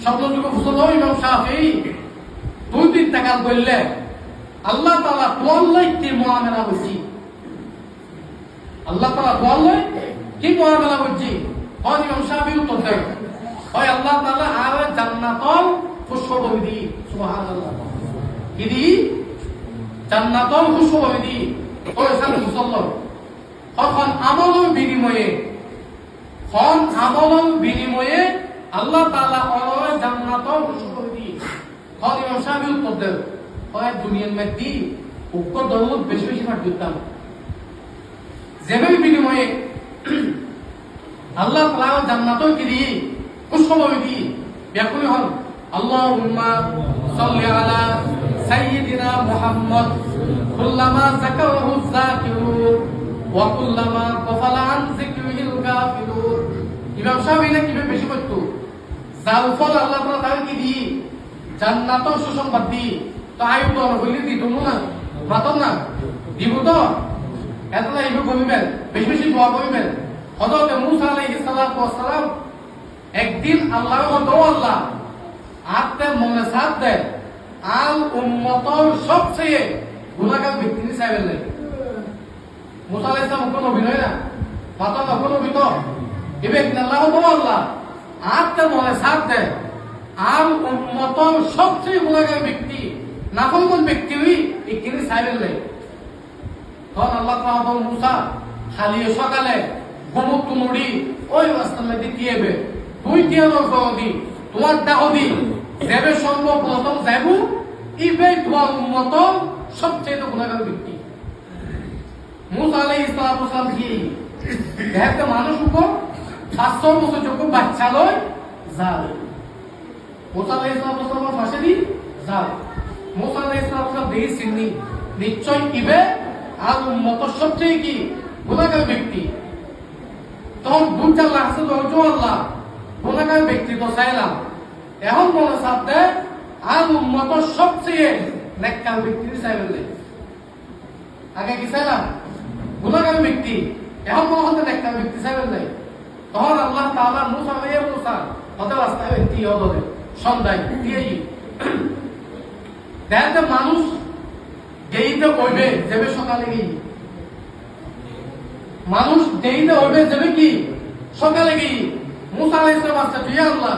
স্বপ্নযুগ ফুসল ইমাম শাফিঈ 2-3 টাকা বললে আল্লাহ তাআলা তোয়াল্লাই কি মুআমালা করছি আল্লাহ তাআলা তোয়াল্লাই কি মুআমালা করছি হয় ইমাম শাফিঈ উত্তর দেয় হয় আল্লাহ তাআলা আর জান্নাতল খুশখবরি দি সুবহানাল্লাহ কি দি জান্নাতল খুশখবরি দি ওই সালে মুসল্লাহ এখন আমলের বিনিময়ে আল্লাহ তাআলা ওই জান্নাতল খুশখবরি দি হয় ইমাম শাফিঈ উত্তর দেয় হয় দুনিয়ার মধ্যে উক্ত দরুদ বেশি বেশি পাঠ করতাম যেভাবে বিনিময়ে আল্লাহ তাআলা জান্নাতল কি দি খুশখবরি দি ব্যাকুল হন আল্লাহুম্মা সাল্লি আলা সাইয়্যিদিনা মুহাম্মদ কুল্লামা যাকারাহু যাকিরুন ওয়া কুল্লামা গাফালা আন যিকরিহিল গাফিলুন ইমাম শাফিঈ কি বেশি করত যার ফল আল্লাহ তাআলা তাকে কি দি জান্নাতের সুসংবাদ দি তো আয়ু তো বলি দি তুমি না মাতম না দিব তো এতলা ইবু কমিবেন বেশি বেশি দোয়া করিবেন হযরত মূসা আলাইহিস সালাতু ওয়াস সালাম একদিন আল্লাহর মতো আল্লাহ আতে মনে সাথ দেয় আল উম্মতর সবচেয়ে গুনাহগার ব্যক্তি হিসেবে নেয় মুসা আলাইহিস সালাম কোন নবী নয় না মাতা না কোন নবী তো এবে আল্লাহ তো আল্লাহ আতে মনে সাথ দেয় আল উম্মতর সবচেয়ে গুনাহগার ব্যক্তি নাফরমান ব্যক্তি হই এখানে হিসেবে নেয় তখন আল্লাহ তাআলা বলেন মুসা খালি সকালে গোমুখ তুমড়ি ওই রাস্তার মধ্যে দিয়েবে তুই কি দি তোমার দাহদি দেবে সম্ভব প্রথম যাইব ইবে তোমার উম্মত সবচেয়ে গুনাহগার ব্যক্তি মুসা আলাইহিস সালাম কি দেখতে মানুষ উপর 500 বছর যোগ্য বাচ্চা লয় যাও মুসা আলাইহিস সালাম ফাঁসে দি যাও মুসা আলাইহিস সালাম দেই সিন্নি নিশ্চয় ইবে আর উম্মত সবচেয়ে কি গুনাহগার ব্যক্তি তখন দুটা লাগছে তো আল্লাহ গুনাহগার ব্যক্তি তো চাইলাম এখন মনে সাথে আর উম্মত সবচেয়ে নেককার ব্যক্তি চাইবেন আগে কি চাইলাম গুনাহগার ব্যক্তি এখন মনে হতে নেককার ব্যক্তি চাইবেন নাই তখন আল্লাহ তাআলা মুসা হতে রাস্তায় ব্যক্তি হতে সন্ধ্যায় দিয়েই দেখতে মানুষ যেইতে কইবে যাবে সকালে গিয়ে মানুষ যেইতে হইবে যাবে কি সকালে গিয়ে মুসা আলাইহিস সালাম আসছে ইয়া আল্লাহ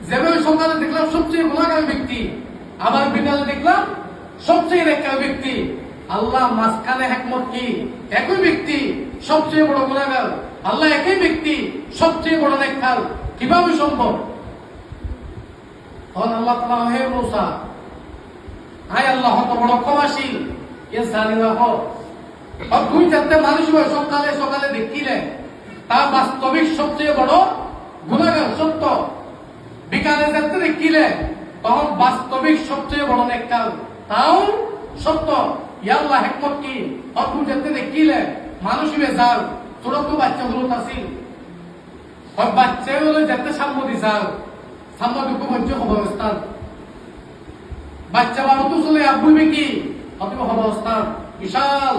যেভাবে সকালে দেখলাম সবচেয়ে গুনাহগার ব্যক্তি আবার বিকালে দেখলাম সবচেয়ে নেককার ব্যক্তি আল্লাহ মাঝখানে হিকমত কি একই ব্যক্তি সবচেয়ে বড় গুনাহগার আল্লাহ একই ব্যক্তি সবচেয়ে বড় নেককার কিভাবে সম্ভব আল্লাহ তাআলা হে মুসা আয় আল্লাহ তো বড় ক্ষমাশীল এ জানিনা হো আর তুই যাতে মানুষ সকালে সকালে দেখিলে তা বাস্তবিক সবচেয়ে বড় গুনাহগার সত্য বিকালে যাতে দেখিলে তখন বাস্তবিক সবচেয়ে বড় নেককার তাও সত্য ইয়া আল্লাহ হিকমত কি আর তুই যাতে দেখিলে মানুষ যাও ছোট তো বাচ্চাগুলো আসিল আর বাচ্চাগুলো যাতে সাম্যদি যাও সাম্যদিক মধ্যে অবস্থান বাচ্চা বাবু তো চলে আব্বুবে কি অতএব অবস্থান বিশাল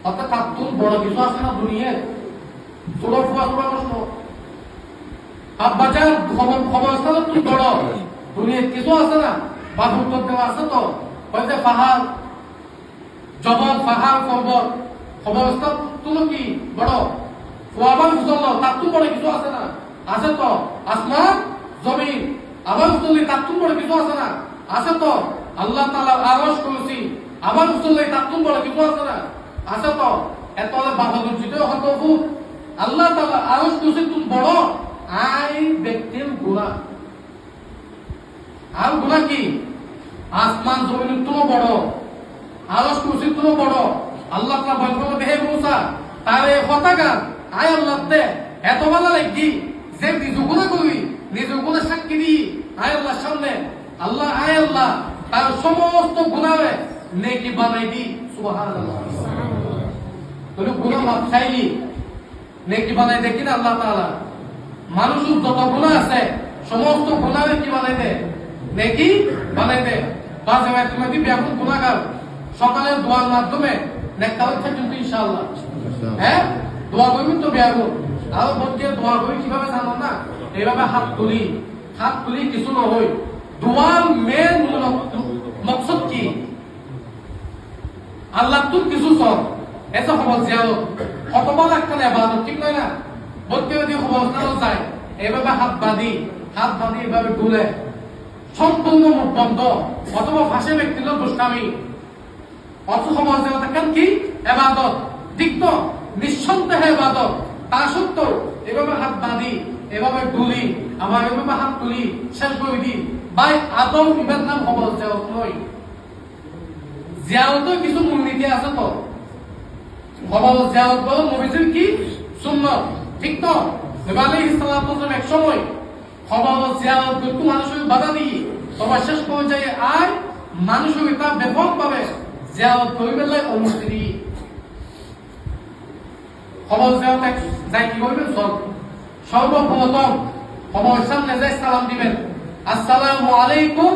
অর্থাৎ তার বড় কিছু আছে না দুনিয়ার ছোট ফুয়া ছোট প্রশ্ন আব্বাজার অবস্থান তুই বড় দুনিয়ার কিছু আছে না বাবু উত্তর দেওয়া আছে তো ওই যে পাহাড় জবল পাহাড় পর্বত অবস্থান তুলো কি বড় ফুয়াবার চললো তার তো বড় কিছু আছে না আছে তো আসমান জমিন আবার চললে তার তো বড় কিছু আছে না আছে তো আল্লাহ তাআলা আরশ করেছি আবার চললে তার তো বড় কিছু আছে না আছে তো এত বাবা দুজিত হতবু আল্লাহ তাআলা আরশ করেছি তুমি বড় আই ব্যক্তির গুনাহ আর গুনাহ কি আসমান জমিন তো বড় আরশ করেছি তো বড় আল্লাহ তাআলা বলবে হে মুসা তারে হতাকা আয় আল্লাহ তে এত ভালো লাগি যে নিজ গুনাহ করি নিজ গুনাহ সাক্ষী দি আয় আল্লাহ সামনে আল্লাহ আয় আল্লাহ তার সমস্ত গুনাহে নেকি বানাই দি সুবহানাল্লাহ তুমি গুনাহ মাফ চাইলি নেকি বানাই দে কিনা আল্লাহ তাআলা মানুষের যত গুনাহ আছে সমস্ত গুনাহে কি বানাই দে নেকি বানাই দে বাজে ভাই তুমি দিবি এখন গুনাহগার সকালে দোয়ার মাধ্যমে নেক কাজ কিন্তু ইনশাআল্লাহ হ্যাঁ দোয়া করবি তো বিয়াগো আর বলতে দোয়া করি কিভাবে জানো না এইভাবে হাত তুলি হাত তুলি কিছু নহয় দোয়ার মেন মকসদ কি আল্লাহ তুই কিছু সব এসে খবর জিয়ারত অথবা একটা ইবাদত ঠিক নয় না বলতে যদি খবর যায় এভাবে হাত বাঁধি এভাবে ঘুরে সম্পূর্ণ মুখ বন্ধ অথবা ফাঁসে ব্যক্তির দুষ্টামি অর্থ খবর জিয়ারত কেন কি ইবাদত ঠিক তো নিঃসন্দেহে ইবাদত তা সত্ত্বেও এভাবে হাত বাঁধি এভাবে গুলি আবার এভাবে হাত তুলি শেষ করে দিই ভাই আদৌ ইমান নাম খবর জিয়ারত নয় জিয়ারতের কিছু মূলনীতি আছে তো খবর জিয়ারত বলো নবীজির কি সুন্নাত ঠিক তো নবী আলাইহিস সালাতু ওয়াস সালাম এক সময় খবর জিয়ারত করতে মানুষের বাধা দিয়ে তবে শেষ পর্যায়ে আর মানুষের এটা ব্যাপকভাবে জিয়ারত করিবে লাই অনুমতি দিয়ে খবর জিয়ারত যাই কি করবেন সর্বপ্রথম খবর সামনে যাই সালাম দিবেন আসসালামু আলাইকুম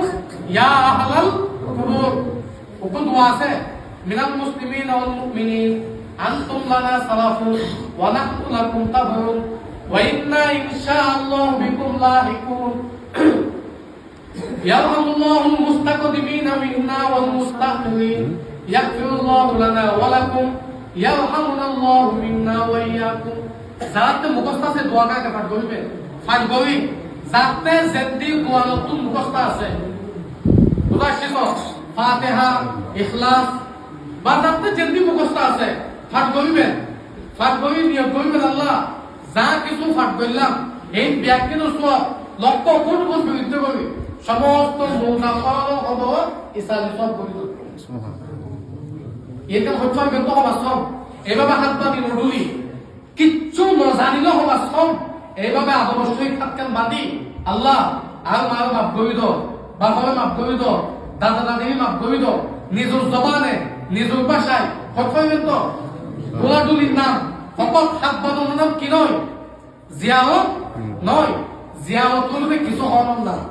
ইয়া আহলাল কুবুর ওকন দোয়া আছে মিনাল মুসলিমিন ওয়াল মুমিনিন আনতুম লানা সালাফুন ওয়া নাহনু লাকুম তাবুন ওয়া ইন্না ইনশাআল্লাহু বিকুম লাহিকুন ইয়ারহামুল্লাহুল মুস্তাকদিমিনা মিন্না ওয়াল মুস্তাখিরিন ইয়াগফিরুল্লাহু লানা ওয়া লাকুম ইয়ারহামুনাল্লাহু মিন্না ওয়া ইয়াকুম যাতে মুখস্থ আছে দোয়া কাকে পাঠ করবে পাঠ করি যাতে জেদি দোয়া নতুন মুখস্থ আছে বুঝা শিখো ফাতিহা ইখলাস বা যাতে জেদি মুখস্থ আছে পাঠ করিবেন পাঠ করি নিয়ত করিবেন আল্লাহ যা কিছু পাঠ করলাম এই ব্যাখ্যান সব লক্ষ কোটি কোটি বিরুদ্ধ করি সমস্ত মুনাফার খবর ইসালে সব করি এটা হচ্ছে কিন্তু হবা সব এভাবে হাত বাঁধি নডুলি কিচ্ছু নজানিলেও হবা সব এইভাবে আদবশ্যই খাতকান বাঁধি আল্লাহ আর মার মাফ করি দো বাবারে মাফ করি দো দাদা দাদিকে মাফ করি দো নিজের জবানে নিজের ভাষায় হইবেন তো গোলাডুলির নাম ফকত হাত বাঁধানোর নাম কি নয় জিয়ারত নয় জিয়ারত করবে কিছু হওয়ার নাম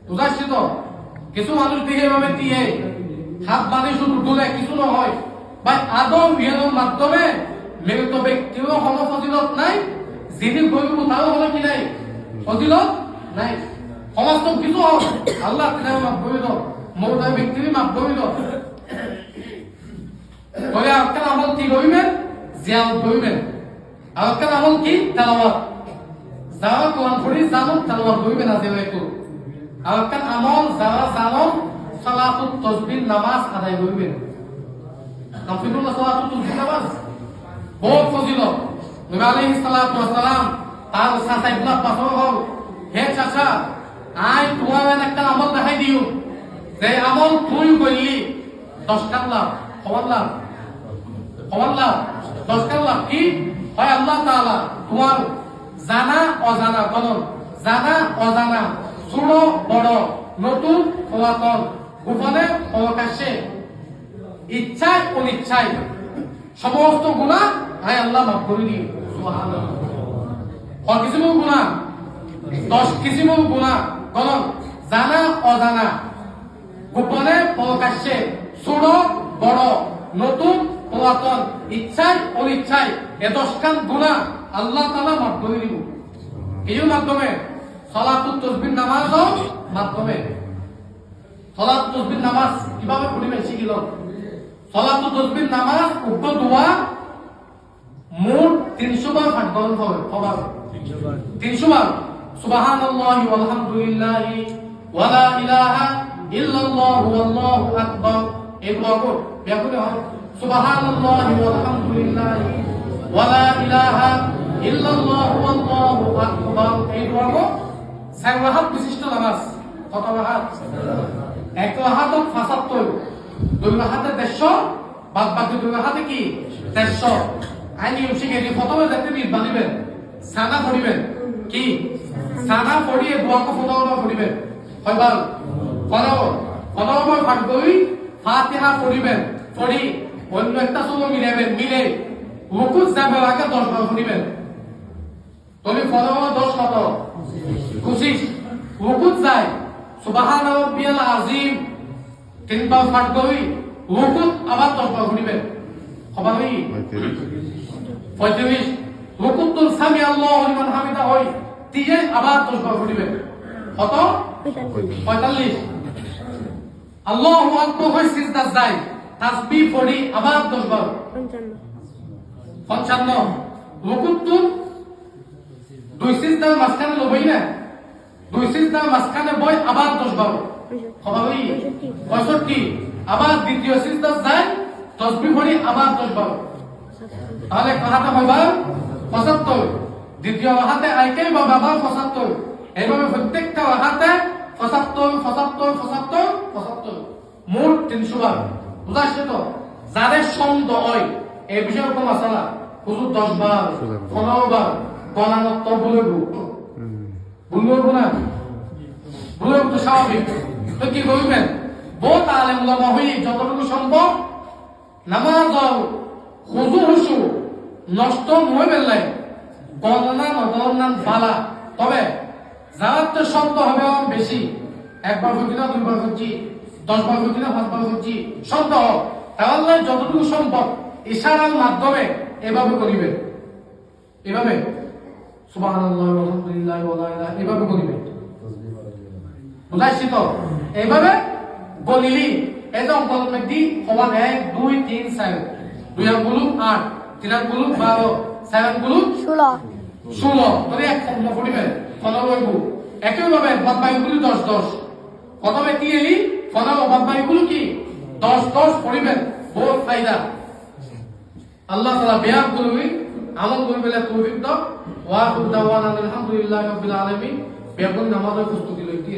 বুঝাচ্ছি তো কিছু মানুষ দেখে এভাবে দিয়ে হাত বাঁধে শুধু ডুলে কিছু নহয় ভাই আদম বিহানের মাধ্যমে মৃত ব্যক্তিরও কোনো ফজিলত নাই যিনি গরিব তারও হলো কি নাই ফজিলত নাই সমস্ত কিছু হোক আল্লাহ তিনার মাফ করে দাও মৌতা ব্যক্তির মাফ করে দাও বলে আপনার আমল কি করিবেন জিয়ারত করিবেন আর আপনার আমল কি তেলাওয়াত যারা কোরআন পড়ি জানো তেলাওয়াত করিবেন আছে একটু আর আপনার আমল যারা জানো সালাতুত তাসবিহ নামাজ আদায় করিবেন নাফিলুল্লাহ সালাতুত তাসবিহ নামাজ বহুত ফজিলত নবী আলাইহিস সালাতু ওয়াস সালাম তার চাচা ইবনে আব্বাস হল হে চাচা আই তোমার একটা আমল দেখাই দিও যে আমল তুই করলি 10 কান লাভ খবর লাভ 10 কান লাভ কি হয় আল্লাহ তাআলা তোমার জানা অজানা বলন জানা অজানা ছোট বড় নতুন পুরাতন গোপনে প্রকাশ্যে ইচ্ছায় অনিচ্ছায় সমস্ত গুনাহ আয় আল্লাহ মাফ করে দিন সুবহানাল্লাহ কত কিসিম গুনাহ 10 কিসিম গুনাহ বলন জানা অজানা গোপনে প্রকাশ্যে ছোট বড় নতুন পুরাতন ইচ্ছায় অনিচ্ছায় এ 10 খান গুনাহ আল্লাহ তাআলা মাফ করে দিব এর মাধ্যমে সালাতুত তাসবিহ নামাজও মাধ্যমে সালাতুত তাসবিহ নামাজ কিভাবে পড়িবেন শিখিল সালাতুত তাসবিহ নামাজ উক্ত দোয়া মোট 300 বার পাঠ করতে হবে 300 বার সুবহানাল্লাহি ওয়াল হামদুলিল্লাহি ওয়া লা ইলাহা ইল্লাল্লাহু ওয়াল্লাহু আকবার এই দোয়া কো ব্যাকুলে হয় সুবহানাল্লাহি ওয়াল হামদুলিল্লাহি ওয়া লা ইলাহা ইল্লাল্লাহু ওয়াল্লাহু আকবার এই দোয়া কো 4 রাকাত বিশিষ্ট নামাজ কত রাকাত 1 রাকাত 75 2 রাকাতে 150 বাদ বাকি 2 রাকাতে কি 150 আইনি শিখে দি প্রথমে দেখতে দিন বানিবেন সানা পড়িবেন কি সানা পড়িয়ে দোয়া কো ফতোয়া পড়িবেন কয়বার 15 বার পাঠ করি ফাতিহা পড়িবেন পড়ি অন্য একটা সময় মিলাবেন মিলে রুকু যাবে আগে 10 বার পড়িবেন তুমি 15 10 কত 25 রুকু যায় সুবহান রাব্বিয়াল আযীম 3 বার পাঠ করি রুকু আবার 10 বার পড়িবেন খবর নেই 35 রুকুতুল সামি আল্লাহু লিমান হামিদা হয় দিয়ে আবার 10 বার পড়িবেন কত 45 আল্লাহু আকবার হয় সিজদা যায় তাসবিহ পড়ি আবার 10 বার 55 রুকুতু দুই সিজদার মাঝখানে লবই না দুই সিজদার মাঝখানে বই আবার 10 বার হবে 65 আবার দ্বিতীয় সিজদা যায় তাসবিহ পড়ি আবার 10 বার তাহলে কথাটা হইবা 75 দ্বিতীয় হাতে আইকেই বা বাবা 75 এইভাবে প্রত্যেকটা হাতে 75 75 75 75 মোট 300 বার বুঝাইছে তো যাদের ছন্দ হয় এই বিষয়ে কোনো মাসালা হুজুর 10 বার 15 বার গণানোর তো বলবো না তো স্বাভাবিক তো কি করবেন বহুত আলেম উলামা হই যতটুকু সম্ভব নামাজ হুজু নষ্ট হইবেন নাই গণনা নগণনা বালা তবে যার তো শব্দ হবে বেশি একবার হচ্ছি না 2 বার হচ্ছি 10 বার হচ্ছি না 5 বার হচ্ছি শব্দ তাহলে যতটুকু সম্ভব ইশারার মাধ্যমে এভাবে করিবে এভাবে সুবহানাল্লাহ আলহামদুলিল্লাহ ওয়া লা ইলাহা এভাবে করিবে বুঝাইছি তো এইভাবে বলিলি এই অঙ্কন মধ্যে সমান 1 2 3 4 2 আঙ্গুল 8 3 আঙ্গুল 12 4 আঙ্গুল 16 মানে এক ফর্ম পড়িবে 15 একইভাবে বাদবাকিগুলো 10 10 প্রথমে কি এলি 15 বাদবাকিগুলো কি 10 10 পড়িবেন বহুত ফায়দা আল্লাহ তাআলা বিয়াম করুই আমল করবে তৌফিক দাও ওয়া দাওয়ানা আলহামদুলিল্লাহি রাব্বিল আলামিন বেগুন নামাজের প্রস্তুতি লইতে